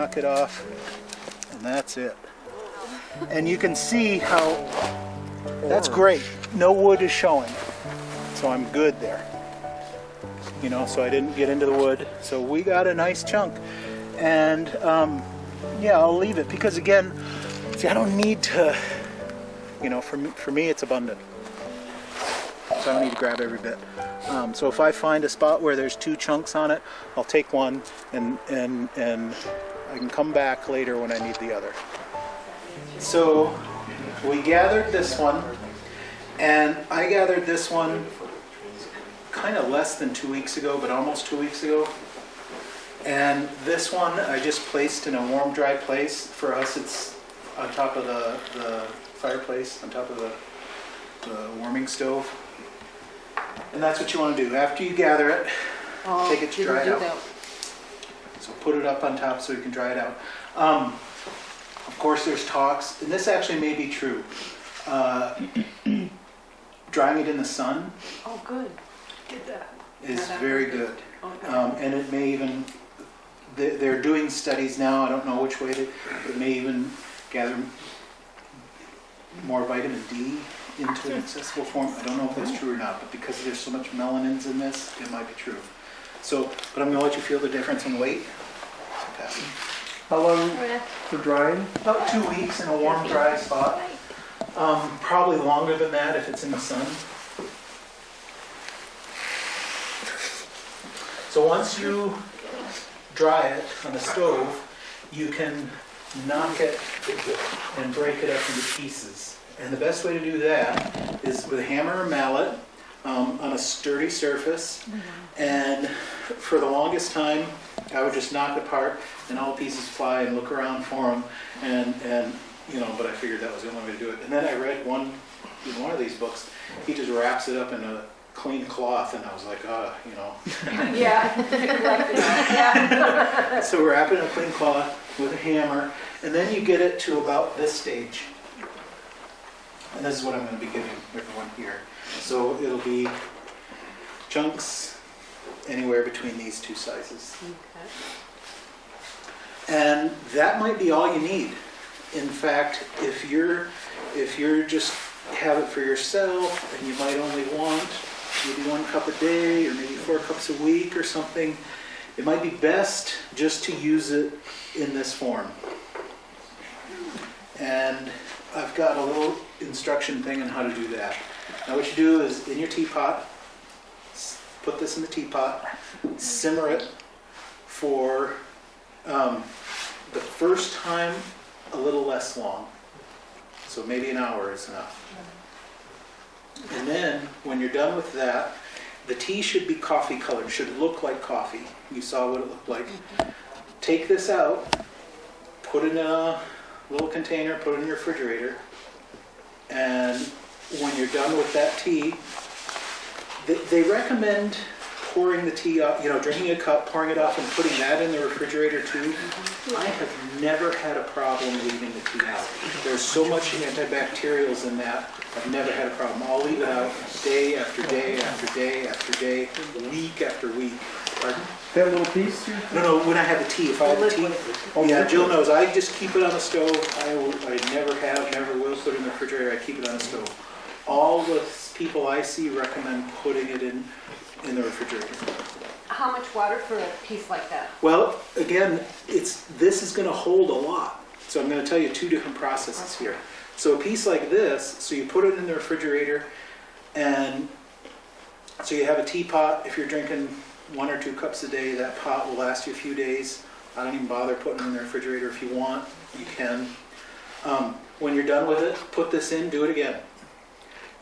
knock it off, and that's it. And you can see how that's great. No wood is showing, so I'm good there. You know, so I didn't get into the wood. So we got a nice chunk, and yeah, I'll leave it because again, see, I don't need to. You know, for me, it's abundant. So I don't need to grab every bit. So if I find a spot where there's 2 chunks on it, I'll take one, and I can come back later when I need the other. So we gathered this one, and I gathered this one kind of less than 2 weeks ago, but almost 2 weeks ago. And this one I just placed in a warm, dry place. For us, it's on top of the fireplace, on top of the warming stove. And that's what you want to do. After you gather it, take it to dry it out. So put it up on top so you can dry it out. Of course, there's talks, and this actually may be true. Drying it in the sun. Oh, good. Did that. Is very good. Okay. And it may even, they're doing studies now, I don't know which way, it may even gather more vitamin D into an accessible form. I don't know if that's true or not, but because there's so much melanins in this, it might be true. So, but I'm going to let you feel the difference in weight. So pass it. How long for drying? About 2 weeks in a warm, dry spot. Probably longer than that if it's in the sun. So once you dry it on the stove, you can knock it and break it up into pieces. And the best way to do that is with a hammer or mallet on a sturdy surface. And for the longest time, I would just knock it apart and all the pieces fly and look around for them. And you know, but I figured that was the only way to do it. And then I read in one of these books, he just wraps it up in a clean cloth, and I was like, you know. Yeah. Yeah. So wrap it in a clean cloth with a hammer, and then you get it to about this stage. And this is what I'm going to be giving everyone here. So it'll be chunks anywhere between these 2 sizes. Okay. And that might be all you need. In fact, if you're just have it for yourself, and you might only want maybe 1 cup a day or maybe 4 cups a week or something, it might be best just to use it in this form. And I've got a little instruction thing on how to do that. Now what you do is in your teapot, put this in the teapot, simmer it for the first time a little less long. So maybe an hour is enough. And then, when you're done with that, the tea should be coffee colored, should look like coffee. You saw what it looked like. Take this out, put it in a little container, put it in your refrigerator, and when you're done with that tea, they recommend pouring the tea off, you know, drinking a cup, pouring it off, and putting that in the refrigerator too. I have never had a problem leaving the tea out. There's so much antibacterials in that. I've never had a problem. I'll leave it out day after day after day after day, week after week. Pardon? That little piece? No, when I have the tea, if I have the tea. Yeah, Jill knows. I just keep it on the stove. I never will put it in the refrigerator. I keep it on the stove. All the people I see recommend putting it in the refrigerator. How much water for a piece like that? Well, again, this is going to hold a lot. So I'm going to tell you 2 different processes here. So a piece like this, so you put it in the refrigerator, and so you have a teapot. If you're drinking 1 or 2 cups a day, that pot will last you a few days. I don't even bother putting it in the refrigerator. If you want, you can. When you're done with it, put this in, do it again.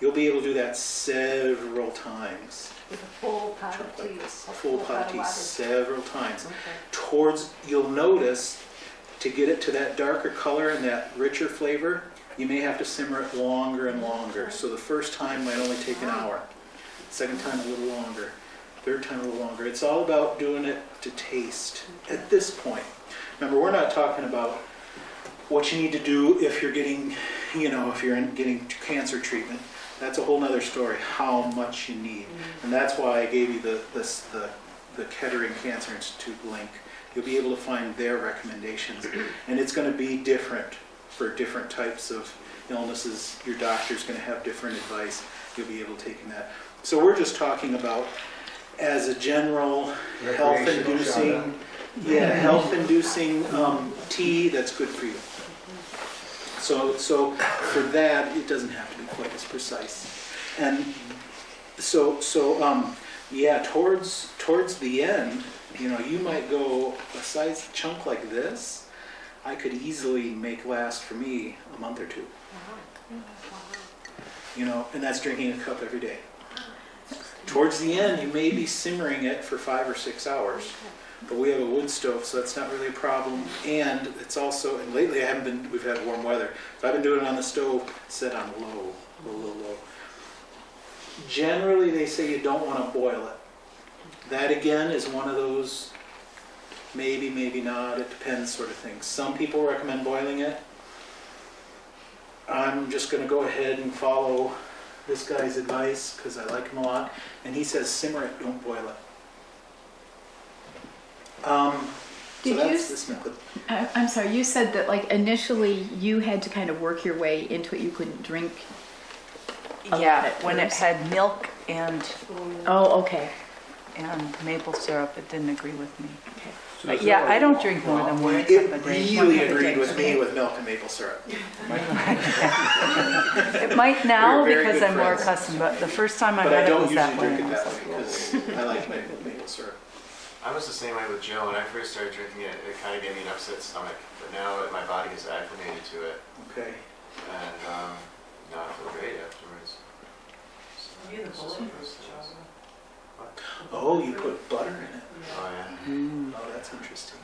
You'll be able to do that several times. With a full pot of tea. Like this, a full pot of tea several times. Okay. You'll notice, to get it to that darker color and that richer flavor, you may have to simmer it longer and longer. So the first time might only take an hour. Second time a little longer. Third time a little longer. It's all about doing it to taste at this point. Remember, we're not talking about what you need to do if you're getting, getting cancer treatment. That's a whole nother story, how much you need. And that's why I gave you the Kettering Cancer Institute link, you'll be able to find their recommendations. And it's going to be different for different types of illnesses. Your doctor's going to have different advice. You'll be able to take in that. So we're just talking about as a general health-inducing, health-inducing tea that's good for you. So for that, it doesn't have to be quite as precise. And so towards the end, you might go a size chunk like this. I could easily make last for me a month or two. And that's drinking a cup every day. Towards the end, you may be simmering it for 5 or 6 hours, but we have a wood stove, so that's not really a problem. And it's also, and lately we've had warm weather, so I've been doing it on the stove, set on low. Generally, they say you don't want to boil it. That again is one of those maybe, maybe not, it depends sort of thing. Some people recommend boiling it. I'm just going to go ahead and follow this guy's advice because I like him a lot, and he says simmer it, don't boil it. So that's this method. I'm sorry, you said that like initially you had to kind of work your way into it. You couldn't drink a lot at when it first. had milk and Oh, okay. maple syrup, it didn't agree with me. Okay. So But is yeah, that I don't drink more than one It cup a day. really cup a agreed day, with me okay. with milk and maple syrup. It might now We're very because good I'm more friends. accustomed, but the first time I But I had it don't was usually that way. drink it and I was that like, way because I like maple syrup. I was the same way with Jill. When I first started drinking it, it kind of gave me an upset stomach. But now my body is acclimated to it, Okay. and now I feel great afterwards. So, Oh, you put butter in it. oh yeah. Oh, that's interesting.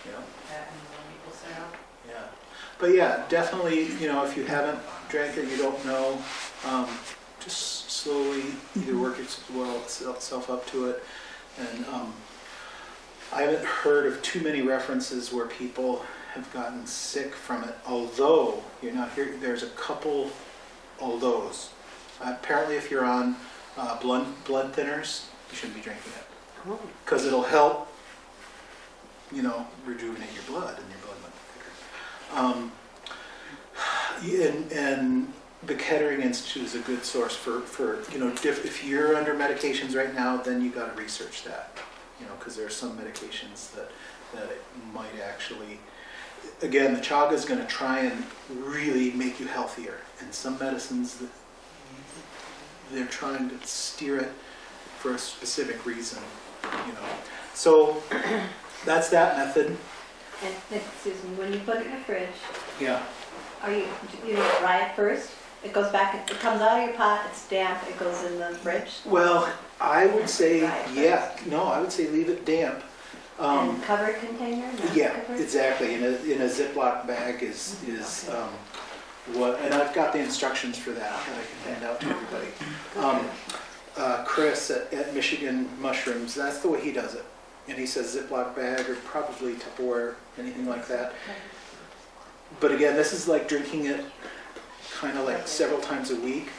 Yeah. Yeah. But yeah, definitely, if you haven't drank it, you don't know, just slowly either work yourself up to it. And I haven't heard of too many references where people have gotten sick from it, although you're not here. There's a couple althoughs. Apparently, if you're on blood thinners, you shouldn't be drinking it because it'll help, rejuvenate your blood and your blood might be thicker. And the Kettering Institute is a good source for if you're under medications right now, then you got to research that, because there are some medications that it might actually. Again, the Chaga is going to try and really make you healthier, and some medicines that they're trying to steer it for a specific reason, So that's that method. And excuse me, when you put it in the fridge, Yeah. are you dry it first? It goes back, it comes out of your pot, it's damp, it goes in the fridge. Well, I would say, Dry it I would say leave it damp. And covered container? not Yeah, covered? exactly. In a Ziploc bag is what, and I've got the instructions for that I can hand out to everybody. Chris at Michigan Mushrooms, that's the way he does it. And he says Ziploc bag or probably Tupperware, anything like that. But again, this is like drinking it kind of like several times a week.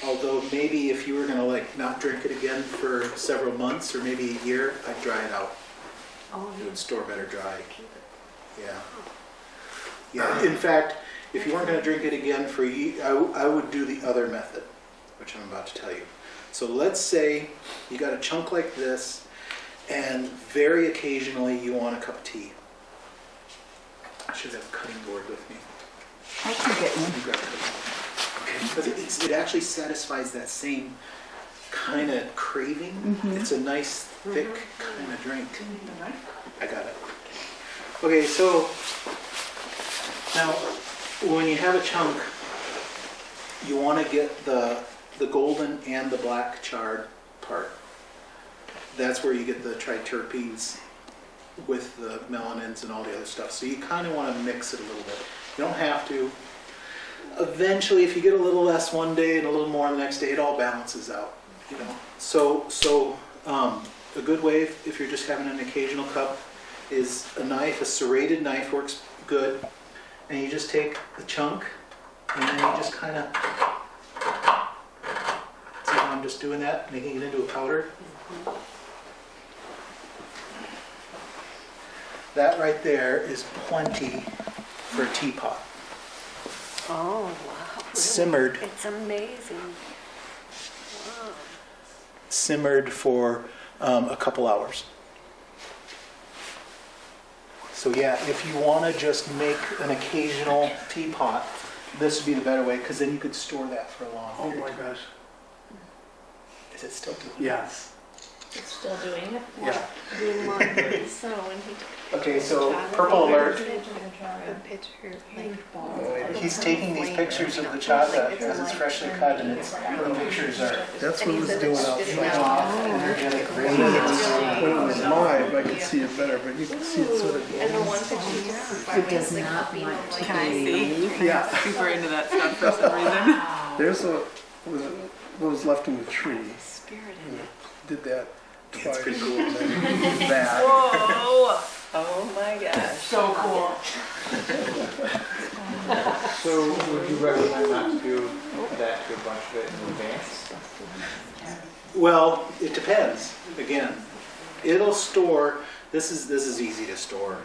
Although maybe if you were going to like not drink it again for several months or maybe a year, I'd dry it out. Oh, It would store better dry. Yeah. Yeah. In fact, if you weren't going to drink it again for a year, I would do the other method, which I'm about to tell you. So let's say you got a chunk like this, and very occasionally you want a cup of tea. I should have a cutting board with me. I can get one. You grab a cutting board. Okay. Because it actually satisfies that same kind of craving. It's a nice, thick kind of drink. I got it. Okay, so now when you have a chunk, you want to get the golden and the black charred part. That's where you get the triterpenes with the melanins and all the other stuff. So you kind of want to mix it a little bit. You don't have to. Eventually, if you get a little less one day and a little more the next day, it all balances out. So a good way if you're just having an occasional cup is a knife. A serrated knife works good, and you just take the chunk and then you just kind of. See how I'm just doing that, making it into a powder. that right there is plenty for a teapot. Oh, wow. Simmered. It's amazing. Wow. Simmered for a couple hours. So yeah, if you want to just make an occasional teapot, this would be the better way, because then you could store that for a long Oh period my of time. gosh. Is it still doing Yes. It's still doing it. Yeah. Doing one. So when he took Okay, so purple alert. the picture, like He's taking these pictures of the chaga as it's freshly cut, and it's, the pictures are That's what it was doing out showing front. off, energetic, When it radiant. was live, I could see it better, but you can see it sort of. and the one picture you took It does like not being want like to Can I see? Yeah. Super into that stuff for some reason. There's what was left in the tree. spirit in it. Did that twice. It's pretty cool. And then that. Whoa! Oh my gosh. So cool. So would you recommend not to do that to a bunch of it in advance? Well, it depends. Again, it'll store. This is easy to store,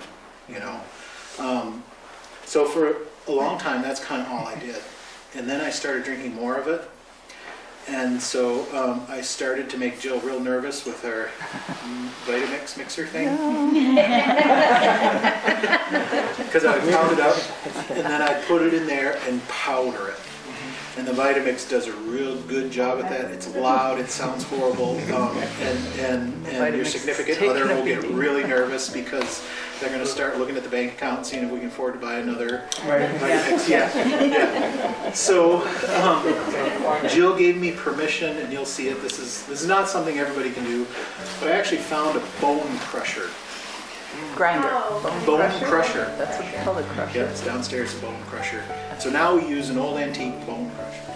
you know. So for a long time, that's kind of all I did, and then I started drinking more of it, and so I started to make Jill real nervous with her Vitamix mixer thing, because I would pound it up, and then I'd put it in there and powder it. And the Vitamix does a real good job at that. It's loud, it sounds horrible, and your Vitamix significant is other will taking a get beating. really nervous because they're going to start looking at the bank account and seeing if we can afford to buy another Right. Vitamix. Yeah. So Jill gave me permission, and you'll see it. This is not something everybody can do, but I actually found a bone crusher. Grinder. Bone crusher. That's what they call it, crusher. Yeah, it's downstairs, a bone crusher. So now we use an old antique bone crusher.